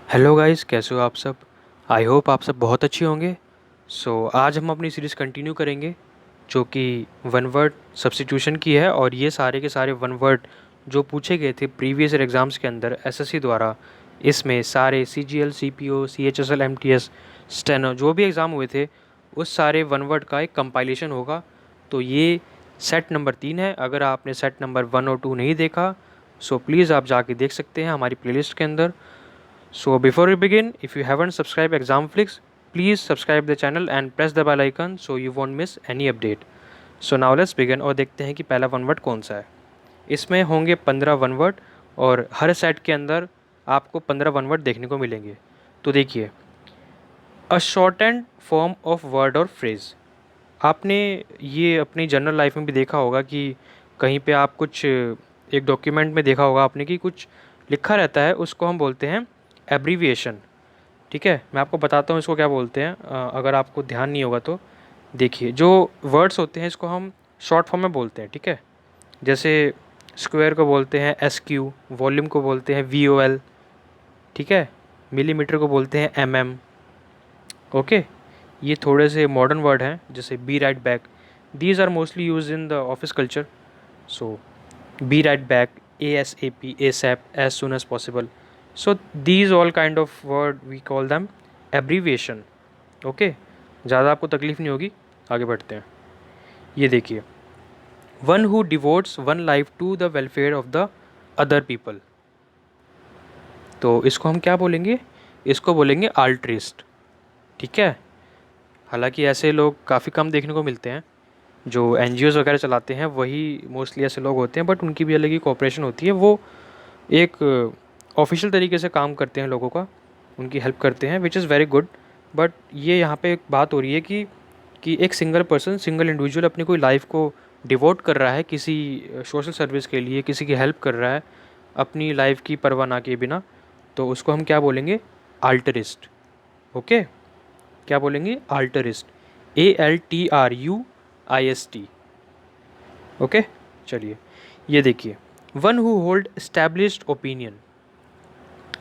Hello guys, कैसे हो आप सब। आई होप आप सब बहुत अच्छे होंगे। आज हम अपनी सीरीज़ कंटिन्यू करेंगे जो कि वन वर्ड सब्स्टिट्यूशन की है, और ये सारे के सारे वन वर्ड जो पूछे गए थे प्रीवियस ईयर एग्ज़ाम्स के अंदर एसएससी द्वारा। इसमें सारे CGL, CPO, CHSL, MTS, steno जो भी एग्ज़ाम हुए थे उस सारे वन वर्ड का एक कंपाइलेशन होगा। तो ये सेट नंबर 3 है। अगर आपने सेट नंबर 1 और 2 नहीं देखा सो प्लीज़ आप जाके देख सकते हैं हमारी प्लेलिस्ट के अंदर। So before we begin, if you haven't subscribed Examflix, please subscribe the channel and press the bell icon so you won't miss any update. So now let's begin और देखते हैं कि पहला वन वर्ड कौन सा है। इसमें होंगे 15 वन वर्ड और हर सेट के अंदर आपको 15 वन वर्ड देखने को मिलेंगे। तो देखिए, a short and form of word और फ्रेज। आपने ये अपनी जनरल लाइफ में भी देखा होगा कि कहीं पे आप कुछ एक डॉक्यूमेंट में देखा होगा आपने कि कुछ लिखा रहता है, उसको हम बोलते हैं एब्रीविएशन। ठीक है, मैं आपको बताता हूँ इसको क्या बोलते हैं। अगर आपको ध्यान नहीं होगा तो देखिए, जो वर्ड्स होते हैं इसको हम शॉर्ट फॉर्म में बोलते हैं। ठीक है, जैसे स्क्वायर को बोलते हैं एस क्यू, वॉल्यूम को बोलते हैं वी ओ एल। ठीक है, मिलीमीटर को बोलते हैं एम एम। ओके, ये थोड़े से मॉडर्न वर्ड हैं जैसे be right back. These are mostly use in the office culture. So be right back, A S A P, A sap, as soon as possible. So these all kind of word we call them abbreviation. Okay, ज़्यादा आपको तकलीफ़ नहीं होगी। आगे बढ़ते हैं। ये देखिए, one who devotes one life to the welfare of the other people. तो इसको हम क्या बोलेंगे? इसको बोलेंगे आल्ट्रिस्ट। ठीक है, हालांकि ऐसे लोग काफ़ी कम देखने को मिलते हैं। जो एनजीओज़ वगैरह चलाते हैं वही मोस्टली ऐसे लोग होते हैं, बट उनकी भी अलग ही कॉपरेशन होती है। वो एक ऑफिशियल तरीके से काम करते हैं, लोगों का उनकी हेल्प करते हैं, which is very good. But ये यहाँ पे एक बात हो रही है कि एक सिंगल पर्सन, सिंगल इंडिविजुअल अपनी कोई लाइफ को डिवोट कर रहा है किसी सोशल सर्विस के लिए, किसी की हेल्प कर रहा है अपनी लाइफ की परवाह ना किए बिना, तो उसको हम क्या बोलेंगे? आल्टरिस्ट। ओके, क्या बोलेंगे? आल्टरिस्ट। ALTRUIST। ओके, चलिए ये देखिए, one who hold established opinion.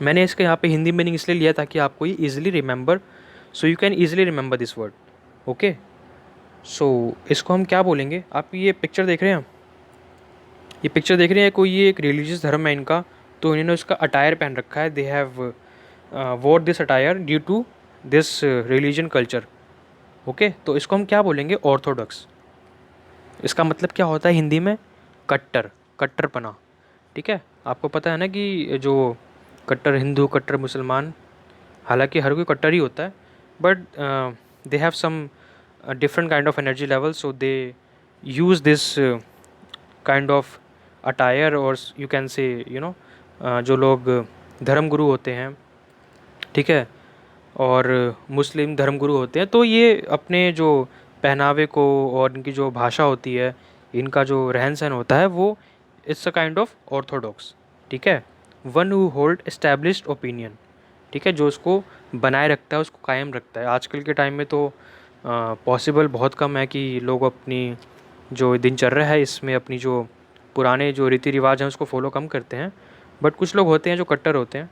मैंने इसका यहाँ पे हिंदी मीनिंग इसलिए लिया ताकि आपको ये easily remember, so you can easily remember this word. Okay, so इसको हम क्या बोलेंगे? आप ये पिक्चर देख रहे हैं, ये पिक्चर देख रहे हैं, कोई ये एक रिलीजियस धर्म है इनका, तो इन्होंने उसका अटायर पहन रखा है। They have wore this attire due to this religion culture. Okay, तो इसको हम क्या बोलेंगे? ऑर्थोडॉक्स। इसका मतलब क्या होता है हिंदी में? कट्टर, कट्टरपना। ठीक है, आपको पता है ना कि जो कट्टर हिंदू, कट्टर मुसलमान, हालांकि हर कोई कट्टर ही होता है, but they have some different kind of energy level, so they use this kind of attire, और यू कैन से जो लोग धर्मगुरु होते हैं, ठीक है, और मुस्लिम धर्मगुरु होते हैं, तो ये अपने जो पहनावे को और इनकी जो भाषा होती है, इनका जो रहन सहन होता है, वो it's a kind of Orthodox. ठीक है, one who hold established opinion. ठीक है, जो उसको बनाए रखता है, उसको कायम रखता है। आजकल के टाइम में तो पॉसिबल बहुत कम है कि लोग अपनी जो दिनचर्या है इसमें अपनी जो पुराने जो रीति रिवाज हैं उसको फॉलो कम करते हैं, बट कुछ लोग होते हैं जो कट्टर होते हैं,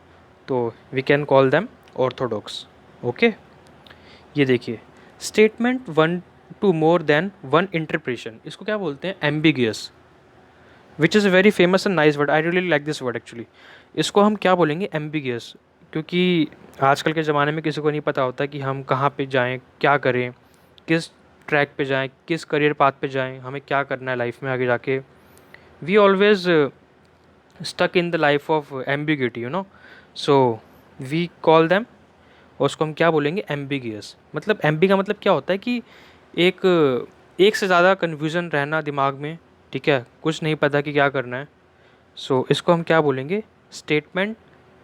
तो we can call them orthodox. Okay, ये देखिए, statement one to more than one interpretation, इसको क्या बोलते हैं? Ambiguous, which is a very famous and nice word. I really like this word actually. इसको हम क्या बोलेंगे? एम्बिगियस, क्योंकि आजकल के ज़माने में किसी को नहीं पता होता कि हम कहाँ पे जाएं, क्या करें, किस ट्रैक पे जाएं, किस करियर पाथ पे जाएं, हमें क्या करना है लाइफ में आगे जाके। We always stuck in the life of ambiguity, so we call them, और उसको हम क्या बोलेंगे? एम्बिगियस। मतलब एम्बी का मतलब क्या होता है कि एक एक से ज़्यादा कन्फ्यूज़न रहना दिमाग में। ठीक है, कुछ नहीं पता कि क्या करना है। सो इसको हम क्या बोलेंगे? Statement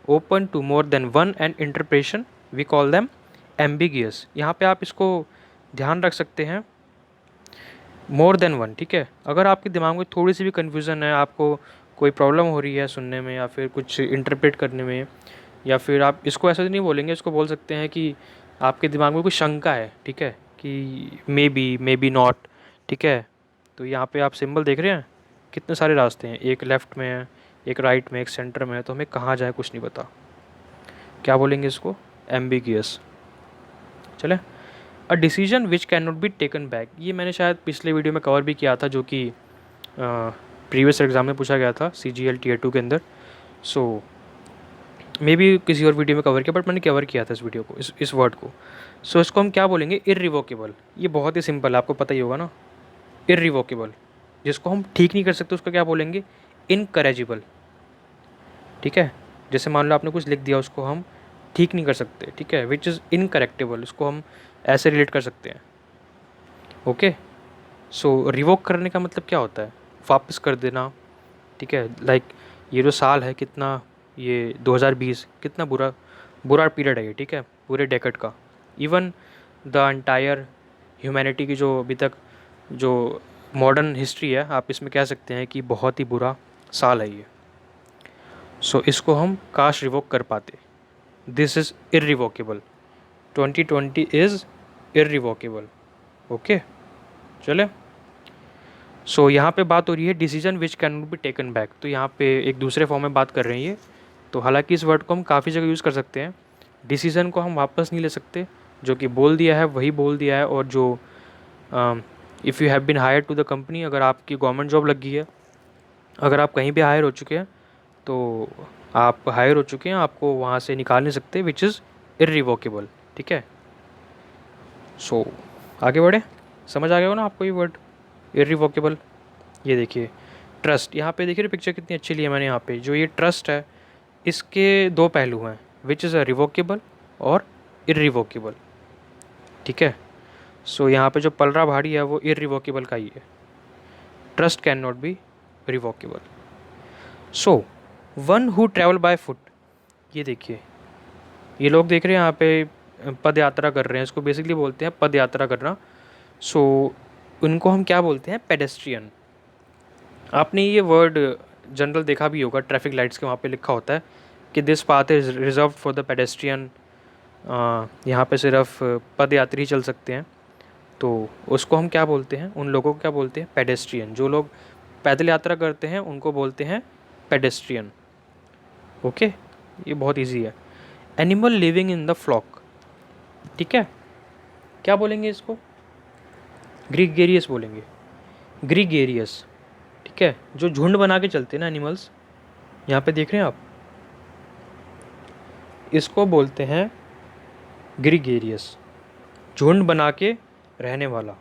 open to more than one and interpretation, we call them ambiguous. यहाँ पे आप इसको ध्यान रख सकते हैं, मोर देन वन। ठीक है, अगर आपके दिमाग में थोड़ी सी भी कन्फ्यूज़न है, आपको कोई प्रॉब्लम हो रही है सुनने में या फिर कुछ इंटरप्रेट करने में, या फिर आप इसको ऐसे नहीं बोलेंगे, इसको बोल सकते हैं कि आपके दिमाग में कोई शंका है, ठीक है, कि मे बी नॉट। ठीक है, तो यहाँ पे आप सिंबल देख रहे हैं, कितने सारे रास्ते हैं, एक लेफ़्ट में है, एक राइट में, एक सेंटर में है, तो हमें कहाँ जाए कुछ नहीं पता। क्या बोलेंगे इसको, एम्बिगियस। चले, a decision which can not be taken back, ये मैंने शायद पिछले वीडियो में कवर भी किया था, जो कि प्रीवियस एग्जाम में पूछा गया था CGL Tier 2 के अंदर। सो मे भी किसी और वीडियो में कवर किया, बट मैंने कवर किया था इस वीडियो को, इस वर्ड को। सो इसको हम क्या बोलेंगे, इर्रिवोकेबल। ये बहुत ही सिंपल है, आपको पता ही होगा ना, इर्रिवोकेबल। जिसको हम ठीक नहीं कर सकते उसको क्या बोलेंगे, इनकरेजिबल। ठीक है, जैसे मान लो आपने कुछ लिख दिया, उसको हम ठीक नहीं कर सकते, ठीक है, विच इज़ इनकरेक्टेबल, उसको हम ऐसे रिलेट कर सकते हैं। ओके, सो रिवोक करने का मतलब क्या होता है, वापस कर देना। ठीक है, लाइक ये जो साल है कितना, ये 2020 कितना बुरा बुरा पीरियड है ये, ठीक है, पूरे डेकेड का। इवन द एंटायर ह्यूमैनिटी की जो अभी तक जो मॉडर्न हिस्ट्री है, आप इसमें कह सकते हैं कि बहुत ही बुरा साल है ये। सो इसको हम काश रिवोक कर पाते। This is irrevocable, 2020 is irrevocable. Okay, चले। सो यहाँ पे बात हो रही है decision which can not be taken back, तो यहाँ पे एक दूसरे फॉर्म में बात कर रहे हैं ये। तो हालांकि इस वर्ड को हम काफ़ी जगह यूज़ कर सकते हैं। डिसीजन को हम वापस नहीं ले सकते, जो कि बोल दिया है वही बोल दिया है। और जो if you have been hired to the company, अगर आपकी गवर्नमेंट जॉब लग गई है, अगर आप कहीं भी हायर हो चुके हैं, तो आप हायर हो चुके हैं, आपको वहाँ से निकाल नहीं सकते, विच इज़ इर्रिवोकेबल। ठीक है, सो आगे बढ़े, समझ आ गया हो ना आपको ये वर्ड इर्रिवोकेबल। ये देखिए ट्रस्ट, यहाँ पे देखिए पिक्चर कितनी अच्छी ली है मैंने। यहाँ पे जो ये ट्रस्ट है, इसके दो पहलू हैं, विच इज़ अ रिवोकेबल और इर्रिवोकेबल। ठीक है, सो यहाँ पे जो पलरा भाड़ी है वो इर्रिवोकेबल का ही है, trust can not B revocable. So one who travel by foot, ये देखिए ये लोग देख रहे हैं यहाँ पे पद यात्रा कर रहे हैं, इसको बेसिकली बोलते हैं पद यात्रा करना। सो उनको हम क्या बोलते हैं, पेडेस्ट्रियन। आपने ये वर्ड जनरल देखा भी होगा, ट्रैफिक लाइट्स के वहाँ पे लिखा होता है कि this path is reserve for the pedestrian, यहाँ पे सिर्फ पद यात्री चल सकते हैं। तो उसको हम क्या बोलते हैं, उन लोगों को क्या बोलते हैं, पेडेस्ट्रियन। जो लोग पैदल यात्रा करते हैं उनको बोलते हैं पेडेस्ट्रियन। ओके, ये बहुत इजी है। Animal living in the flock, ठीक है, क्या बोलेंगे इसको, ग्रीगेरियस बोलेंगे, ग्रीगेरियस। ठीक है, जो झुंड बना के चलते हैं ना एनिमल्स, यहाँ पे देख रहे हैं आप, इसको बोलते हैं ग्रीगेरियस, झुंड बना के रहने वाला।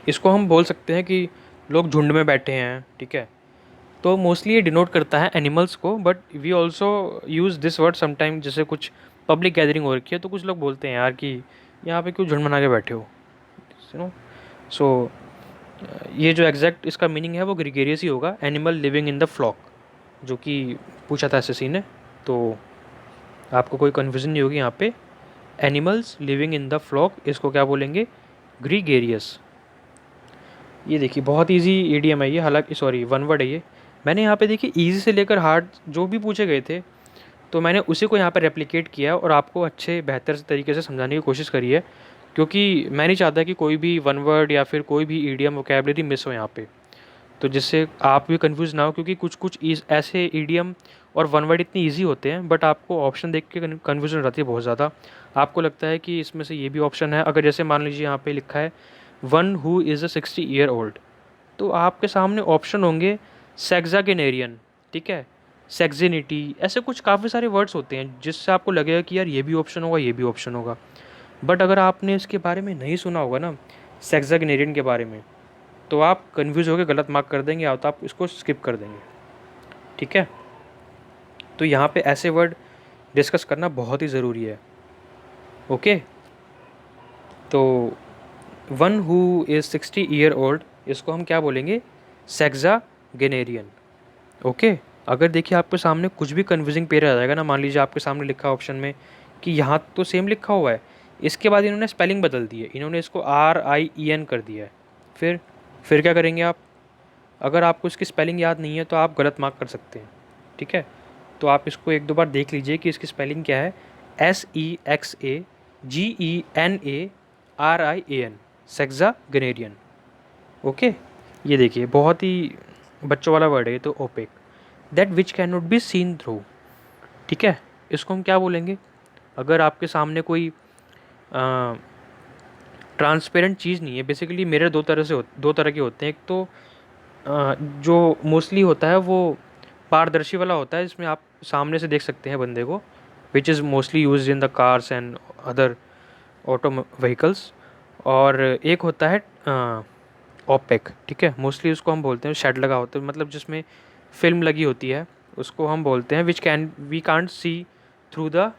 इसको हम बोल सकते हैं कि लोग झुंड में बैठे हैं। ठीक है, तो मोस्टली ये डिनोट करता है एनिमल्स को, but we also use this word sometime. जैसे कुछ पब्लिक गैदरिंग हो रखी है तो कुछ लोग बोलते हैं यार कि यहाँ पे क्यों झुंड बना के बैठे हो, यू नो। सो ये जो एग्जैक्ट इसका मीनिंग है वो ग्रीगेरियस ही होगा, animal living in the flock, जो कि पूछा था एसएससी ने। तो आपको कोई कन्फ्यूजन नहीं होगी यहाँ पे, animals living in the flock, इसको क्या बोलेंगे, ग्रीगेरियस। ये देखिए बहुत इजी ईडीएम है ये, हालांकि सॉरी वन वर्ड है ये। मैंने यहाँ पे देखिए इजी से लेकर हार्ड जो भी पूछे गए थे, तो मैंने उसी को यहाँ पर रेप्लिकेट किया और आपको अच्छे बेहतर तरीके से समझाने की कोशिश करी है, क्योंकि मैं नहीं चाहता कि कोई भी वन वर्ड या फिर कोई भी ईडीएम वोकैबलरी मिस हो यहाँ पे, तो जिससे आप भी कंफ्यूज ना हो। क्योंकि कुछ कुछ ऐसे ईडीएम और वन वर्ड इतनी इजी होते हैं, बट आपको ऑप्शन देख के कन्फ्यूजन हो जाती है बहुत ज़्यादा। आपको लगता है कि इसमें से ये भी ऑप्शन है। अगर जैसे मान लीजिए यहाँ पे लिखा है one who is a 60 year old, तो आपके सामने ऑप्शन होंगे सेक्सागेनेरियन, ठीक है, सेक्सिनिटी, ऐसे कुछ काफ़ी सारे वर्ड्स होते हैं जिससे आपको लगेगा कि यार ये भी ऑप्शन होगा, ये भी ऑप्शन होगा। बट अगर आपने इसके बारे में नहीं सुना होगा ना, सेक्सागेनेरियन के बारे में, तो आप कन्फ्यूज़ होकर गलत मार्क कर देंगे या तो आप इसको स्किप कर देंगे। ठीक है, तो यहाँ पे ऐसे वर्ड डिस्कस करना बहुत ही ज़रूरी है। ओके, तो one who is 60 year old, इसको हम क्या बोलेंगे, सेक्सागेनेरियन। ओके, अगर देखिए आपके सामने कुछ भी कन्फ्यूजिंग पेयर आ जाएगा ना, मान लीजिए आपके सामने लिखा ऑप्शन में कि यहाँ तो सेम लिखा हुआ है, इसके बाद इन्होंने स्पेलिंग बदल दी है, इन्होंने इसको RIEN कर दिया है, फिर क्या करेंगे आप, अगर आपको इसकी स्पेलिंग याद नहीं है तो आप गलत मार्क कर सकते हैं। ठीक है, तो आप इसको एक दो बार देख लीजिए कि इसकी स्पेलिंग क्या है, SEXAGENARIAN, सेक्सागेनेरियन। ओके, ये देखिए बहुत ही बच्चों वाला वर्ड है ये तो, opaque, that which can not be seen through. ठीक है, इसको हम क्या बोलेंगे? अगर आपके सामने कोई ट्रांसपेरेंट चीज़ नहीं है, बेसिकली मिरर दो तरह के होते हैं। एक तो जो मोस्टली होता है वो पारदर्शी वाला होता है, इसमें आप सामने से देख सकते हैं बंदे को, which is mostly use in the cars and other auto vehicles. और एक होता है ओपेक, ठीक है, मोस्टली उसको हम बोलते हैं शेड लगा होता है, मतलब जिसमें फिल्म लगी होती है, उसको हम बोलते हैं which can we can't see through the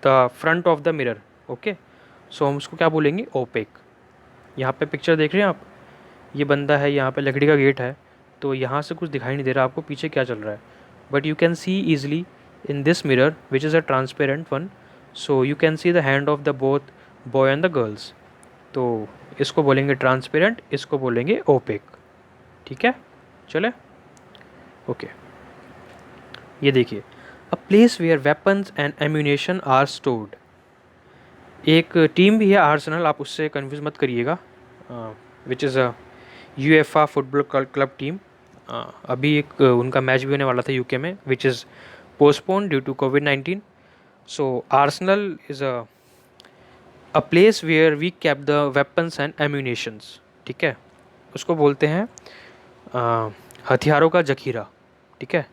front of the mirror. Okay, so हम उसको क्या बोलेंगे? ओपेक। यहाँ पे पिक्चर देख रहे हैं आप, ये बंदा है, यहाँ पे लकड़ी का गेट है, तो यहाँ से कुछ दिखाई नहीं दे रहा आपको पीछे क्या चल रहा है, but you can see easily in this mirror which is a transparent one, so you can see the hand of the both boy and the girls. तो इसको बोलेंगे ट्रांसपेरेंट, इसको बोलेंगे ओपेक। ठीक है, चले। ओके, ये देखिए, a place where weapons and ammunition are stored. एक टीम भी है आर्सेनल, आप उससे कन्फ्यूज़ मत करिएगा, which is a UEFA football club team. अभी एक उनका मैच भी होने वाला था यूके में, which is postpone due to कोविड-19। So arsenal is a place where we keep the weapons and ammunitions. ठीक है, उसको बोलते हैं हथियारों का जखीरा। ठीक है,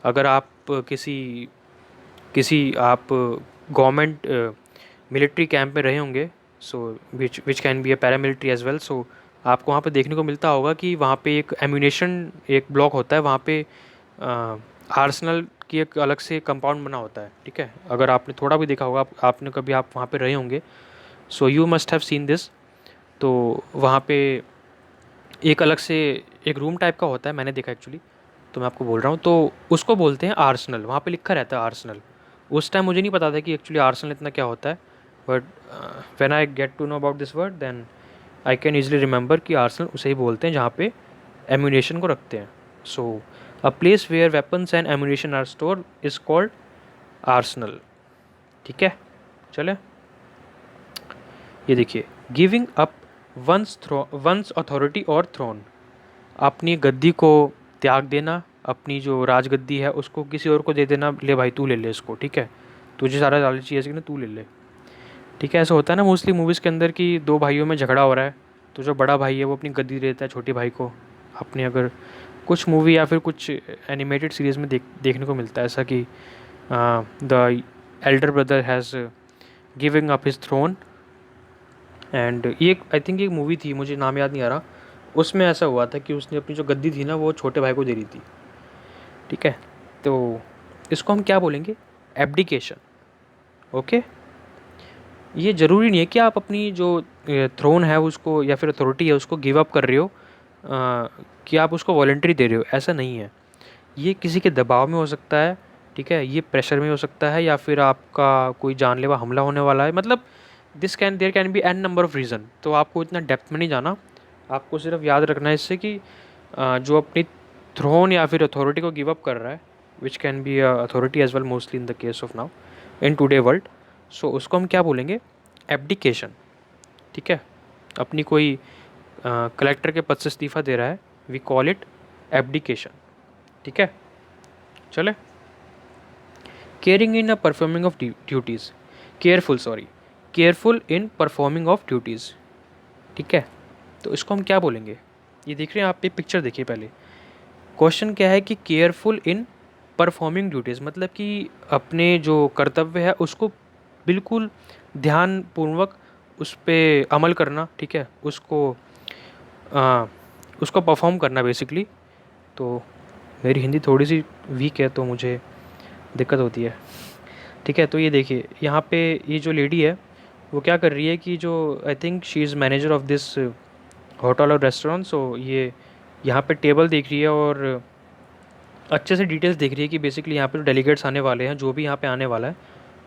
अगर आप किसी किसी आप गवर्नमेंट मिलिट्री कैंप में रहे होंगे, so which can be a paramilitary as well, so आपको वहाँ पे देखने को मिलता होगा कि वहाँ पे एक एम्यूनेशन एक ब्लॉक होता है, वहाँ पे आर्सेनल की एक अलग से कंपाउंड बना होता है। ठीक है, अगर आपने थोड़ा भी देखा होगा, आपने कभी आप वहाँ पे रहे होंगे, सो you must have seen this. तो वहाँ पे एक अलग से एक रूम टाइप का होता है, मैंने देखा एक्चुअली, तो मैं आपको बोल रहा हूँ, तो उसको बोलते हैं आर्सेनल। वहाँ पे लिखा रहता है आर्सेनल। उस टाइम मुझे नहीं पता था कि एक्चुअली आर्सेनल इतना क्या होता है, but when I get to know about this word then I can easily remember कि आर्सेनल उसे ही बोलते हैं जहाँ पे एम्यूनेशन को रखते हैं। So a place where weapons and ammunition are store is called arsenal. ठीक है, चले। ये देखिए, गिविंग अप वंस अथॉरिटी और थ्रोन। अपनी गद्दी को त्याग देना, अपनी जो राजगद्दी है उसको किसी और को दे देना, ले भाई तू ले ले इसको, ठीक है, तुझे सारा लालच चाहिए इसके ना, तू ले ले। ठीक है, ऐसा होता है ना मोस्टली मूवीज़ के अंदर कि दो भाइयों में झगड़ा हो रहा है, तो जो बड़ा भाई है वो अपनी गद्दी देता है छोटे भाई को। आपने अगर कुछ मूवी या फिर कुछ एनिमेटेड सीरीज़ में देखने को मिलता है ऐसा कि the elder brother has giving up his throne. And ये आई थिंक एक मूवी थी, मुझे नाम याद नहीं आ रहा, उसमें ऐसा हुआ था कि उसने अपनी जो गद्दी थी ना वो छोटे भाई को दे दी थी। ठीक है, तो इसको हम क्या बोलेंगे? एब्डिकेशन। ओके, ये ज़रूरी नहीं है कि आप अपनी जो थ्रोन है उसको या फिर अथॉरिटी है उसको गिव अप कर रहे हो, कि आप उसको वॉलंटरी दे रहे हो, ऐसा नहीं है। ये किसी के दबाव में हो सकता है, ठीक है, ये प्रेशर में हो सकता है, या फिर आपका कोई जानलेवा हमला होने वाला है, मतलब there can be an number of reason. तो आपको इतना डेप्थ में नहीं जाना, आपको सिर्फ याद रखना है इससे कि जो अपनी थ्रोन या फिर अथॉरिटी को गिव अप कर रहा है, which can be authority as well mostly in the case of now in today world, so उसको हम क्या बोलेंगे? एब्डिकेशन। ठीक है, अपनी कोई कलेक्टर के पद से इस्तीफ़ा दे रहा है, वी कॉल इट एब्डिकेशन। ठीक है, चले। Caring in a performing of duties, careful in performing of duties. ठीक है, तो इसको हम क्या बोलेंगे? ये देख रहे हैं आप, ये पिक्चर देखिए पहले। क्वेश्चन क्या है कि केयरफुल इन परफॉर्मिंग ड्यूटीज़, मतलब कि अपने जो कर्तव्य है उसको बिल्कुल ध्यानपूर्वक उस पर अमल करना। ठीक है, उसको परफॉर्म करना बेसिकली। तो मेरी हिंदी थोड़ी सी वीक है तो मुझे दिक्कत होती है। ठीक है, तो ये देखिए यहाँ पे ये जो लेडी है वो क्या कर रही है कि जो I think she is manager of this hotel और रेस्टोरेंट, सो ये यहाँ पे टेबल देख रही है और अच्छे से डिटेल्स देख रही है कि बेसिकली यहाँ पे जो डेलीगेट्स आने वाले हैं, जो भी यहाँ पे आने वाला है,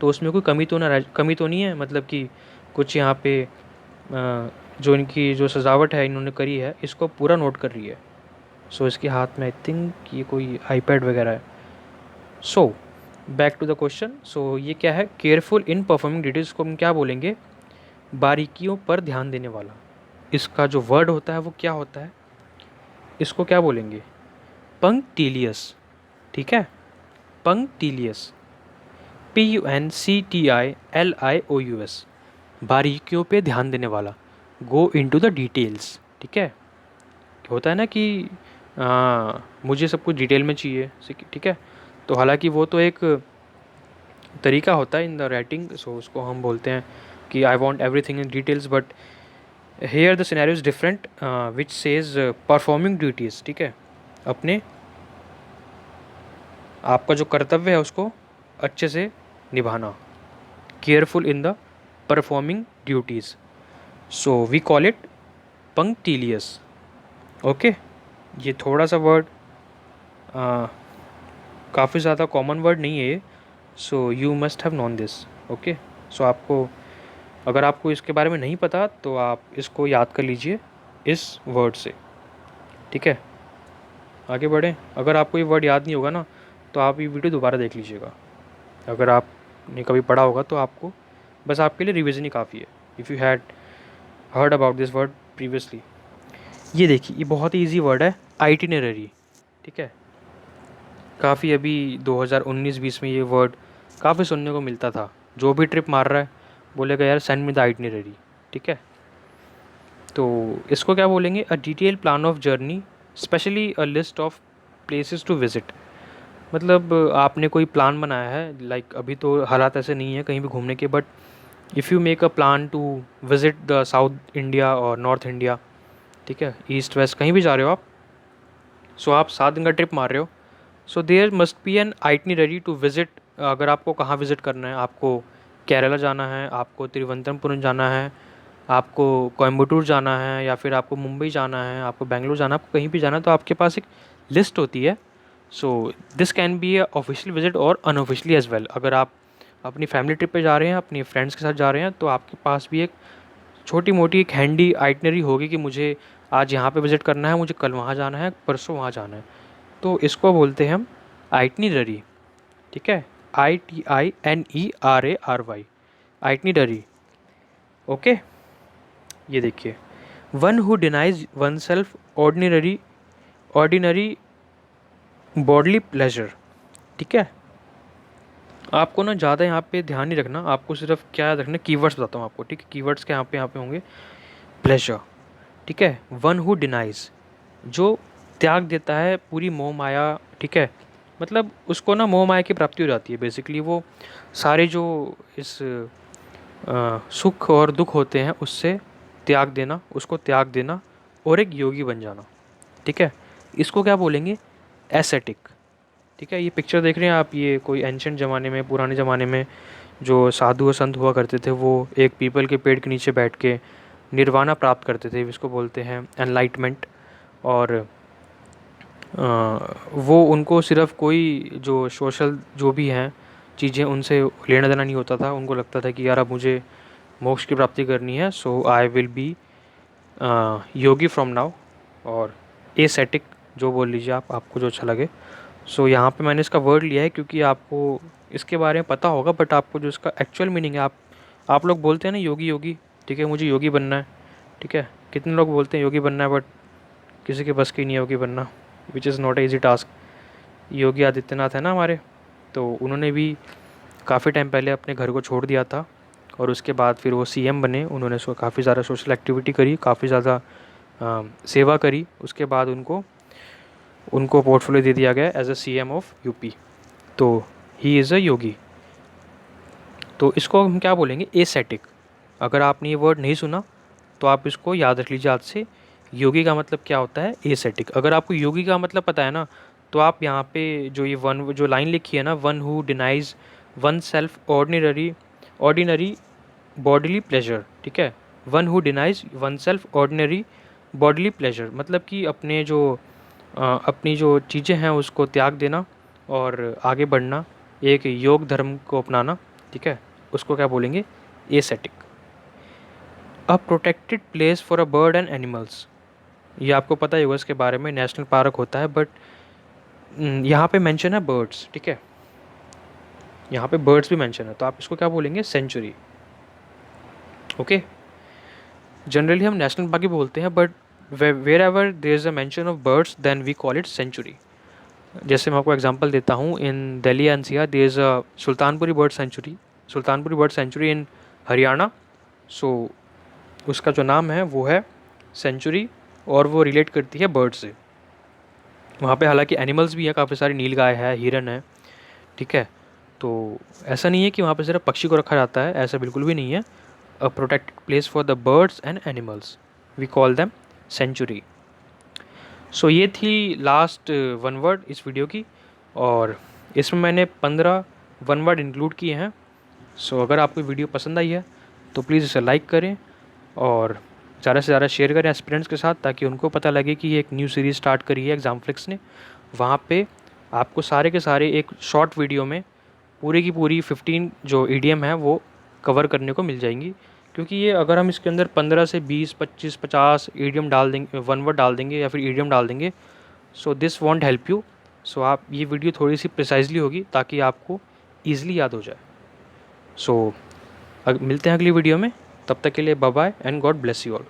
तो उसमें कोई कमी तो नहीं है, मतलब कि कुछ यहाँ पे जो इनकी जो सजावट है इन्होंने करी है इसको पूरा नोट कर रही है। सो इसके हाथ में आई थिंक ये कोई आईपैड वगैरह है। So back to the question, so ये क्या है? केयरफुल इन परफॉर्मिंग डिटेल्स को हम क्या बोलेंगे? बारीकियों पर ध्यान देने वाला। इसका जो वर्ड होता है वो क्या होता है? इसको क्या बोलेंगे? पंक्टिलियस। ठीक है, पंक्टिलियस। PUNCTILIOUS, बारीकियों पे ध्यान देने वाला। गो इनटू द डिटेल्स, ठीक है। होता है ना कि मुझे सब कुछ डिटेल में चाहिए, ठीक है। तो हालांकि वो तो एक तरीका होता है इन द राइटिंग, सो उसको हम बोलते हैं कि I want every thing in details, but here the scenario is different which says performing duties, ठीक है। अपने आपका जो कर्तव्य है उसको अच्छे से निभाना, careful in the performing duties, so we call it punctilious. Okay, ये थोड़ा सा वर्ड काफ़ी ज़्यादा कॉमन वर्ड नहीं है ये, so you must have known this. Okay, so आपको, अगर आपको इसके बारे में नहीं पता तो आप इसको याद कर लीजिए इस वर्ड से, ठीक है। आगे बढ़ें। अगर आपको ये वर्ड याद नहीं होगा ना तो आप ये वीडियो दोबारा देख लीजिएगा। अगर आपने कभी पढ़ा होगा तो आपको, बस आपके लिए रिवीजन ही काफ़ी है, if you had heard about this word previously. ये देखिए, ये बहुत ही ईजी वर्ड है, आइटिनरी, ठीक है। काफ़ी अभी 2019-20 में ये वर्ड काफ़ी सुनने को मिलता था। जो भी ट्रिप मार रहा है बोलेगा यार सेंड मी द आइटिनरी, ठीक है। तो इसको क्या बोलेंगे? A detail plan of journey, specially a list of places to visit. मतलब आपने कोई प्लान बनाया है, लाइक अभी तो हालात ऐसे नहीं है कहीं भी घूमने के, but if you make a plan to visit the south India और नॉर्थ इंडिया, ठीक है, ईस्ट वेस्ट कहीं भी जा रहे हो आप, सो आप 7 दिन का ट्रिप मार रहे हो, so there must be an itinerary to visit. अगर आपको कहाँ विज़िट करना है, आपको केरला जाना है, आपको तिरुवनंतपुरम जाना है, आपको कोयम्बटूर जाना है, या फिर आपको मुंबई जाना है, आपको बेंगलुरु जाना है, आपको कहीं भी जाना है, तो आपके पास एक लिस्ट होती है। So this can be a official visit और अनऑफिशियली एज वेल। अगर आप अपनी फैमिली ट्रिप पे जा रहे हैं, अपनी फ्रेंड्स के साथ जा रहे हैं, तो आपके पास भी एक छोटी मोटी एक हैंडी आइटनरी होगी कि मुझे आज यहाँ पे विज़िट करना है, मुझे कल वहाँ जाना है, परसों वहाँ जाना है। तो इसको बोलते हैं हम आइटनरी, ठीक है। ITINERARY, itinerary. ओके, ये देखिए, one who denies one self ordinary bodily pleasure, ठीक है। आपको ना ज़्यादा यहाँ पे ध्यान नहीं रखना, आपको सिर्फ क्या याद रखना, कीवर्ड्स बताता हूँ आपको, ठीक है। कीवर्ड्स के यहाँ पे होंगे प्लेजर, ठीक है। वन हु डिनाइज, जो त्याग देता है पूरी मोह माया, ठीक है। मतलब उसको ना मोह माया की प्राप्ति हो जाती है बेसिकली, वो सारे जो इस सुख और दुख होते हैं उससे त्याग देना, उसको त्याग देना और एक योगी बन जाना, ठीक है। इसको क्या बोलेंगे? एसेटिक, ठीक है। ये पिक्चर देख रहे हैं आप, ये कोई एंशंट ज़माने में, पुराने ज़माने में जो साधु और संत हुआ करते थे, वो एक पीपल के पेड़ के नीचे बैठ के निर्वाणा प्राप्त करते थे, इसको बोलते हैं एनलाइटमेंट। और वो उनको सिर्फ कोई जो सोशल जो भी हैं चीज़ें, उनसे लेना देना नहीं होता था। उनको लगता था कि यार अब मुझे मोक्ष की प्राप्ति करनी है, so I will be yogi from now, और एसेटिक जो बोल लीजिए आप, आपको जो अच्छा लगे। सो यहाँ पे मैंने इसका वर्ड लिया है क्योंकि आपको इसके बारे में पता होगा, बट आपको जो इसका एक्चुअल मीनिंग है, आप लोग बोलते हैं ना योगी योगी, ठीक है, मुझे योगी बनना है, ठीक है। कितने लोग बोलते हैं योगी बनना है, बट किसी के बस की नहीं है योगी बनना, which is not a easy task. Yogi Adityanath है ना हमारे, तो उन्होंने भी काफ़ी टाइम पहले अपने घर को छोड़ दिया था, और उसके बाद फिर वो सीएम बने। उन्होंने काफ़ी ज़्यादा सोशल एक्टिविटी करी, काफ़ी ज़्यादा सेवा करी। उसके बाद उनको उनको पोर्टफोलियो दे दिया गया as a CM of UP, तो ही इज़ अ योगी। तो इसको हम क्या बोलेंगे? एसेटिक। अगर आपने ये वर्ड नहीं सुना तो आप इसको याद रख लीजिए आज से। योगी का मतलब क्या होता है? एसेटिक। अगर आपको योगी का मतलब पता है ना, तो आप यहाँ पे जो ये वन जो लाइन लिखी है ना, one who denies one self ordinary bodily pleasure, ठीक है। One who denies one self ordinary bodily pleasure, मतलब कि अपनी जो चीज़ें हैं उसको त्याग देना और आगे बढ़ना, एक योग धर्म को अपनाना, ठीक है, उसको क्या बोलेंगे? Ascetic. A protected place for a bird and animals, ये आपको पता ही होगा इसके बारे में, नेशनल पार्क होता है, बट यहाँ पे मेंशन है बर्ड्स, ठीक है। यहाँ पे बर्ड्स भी मेंशन है, तो आप इसको क्या बोलेंगे? सेंचुरी। ओके, जनरली हम नेशनल पार्क ही बोलते हैं, but wherever there is a mention of birds then we call it sanctuary. जैसे मैं आपको एग्जांपल देता हूँ, in Delhi NCR there is a Sultanpuri bird sanctuary in Haryana. So उसका जो नाम है वो है सेंचुरी, और वो रिलेट करती है बर्ड से। वहाँ पे हालांकि एनिमल्स भी है, काफ़ी सारी नीलगाय है, हिरन है, ठीक है। तो ऐसा नहीं है कि वहाँ पे सिर्फ पक्षी को रखा जाता है, ऐसा बिल्कुल भी नहीं है। A protected place for the birds and animals, we call them sanctuary. So ये थी लास्ट वन वर्ड इस वीडियो की, और इसमें मैंने 15 वन वर्ड इंक्लूड किए हैं। सो अगर आपको वीडियो पसंद आई है तो प्लीज़ इसे लाइक करें और ज़्यादा से ज़्यादा शेयर करें एस्पिरेंट्स के साथ, ताकि उनको पता लगे कि ये एक न्यू सीरीज़ स्टार्ट करी है एग्जामफ्लिक्स ने। वहाँ पे आपको सारे के सारे एक शॉर्ट वीडियो में पूरी की पूरी 15 जो ईडीएम है वो कवर करने को मिल जाएंगी। क्योंकि ये अगर हम इसके अंदर 15 से 20, 25, 50 ईडीएम डाल देंगे, वन वर्ड डाल देंगे या फिर ईडीएम डाल देंगे, so this won't help you. So आप ये वीडियो थोड़ी सी प्रिसाइजली होगी ताकि आपको ईजिली याद हो जाए। सो मिलते हैं अगली वीडियो में, तब तक के लिए bye bye and God bless you all.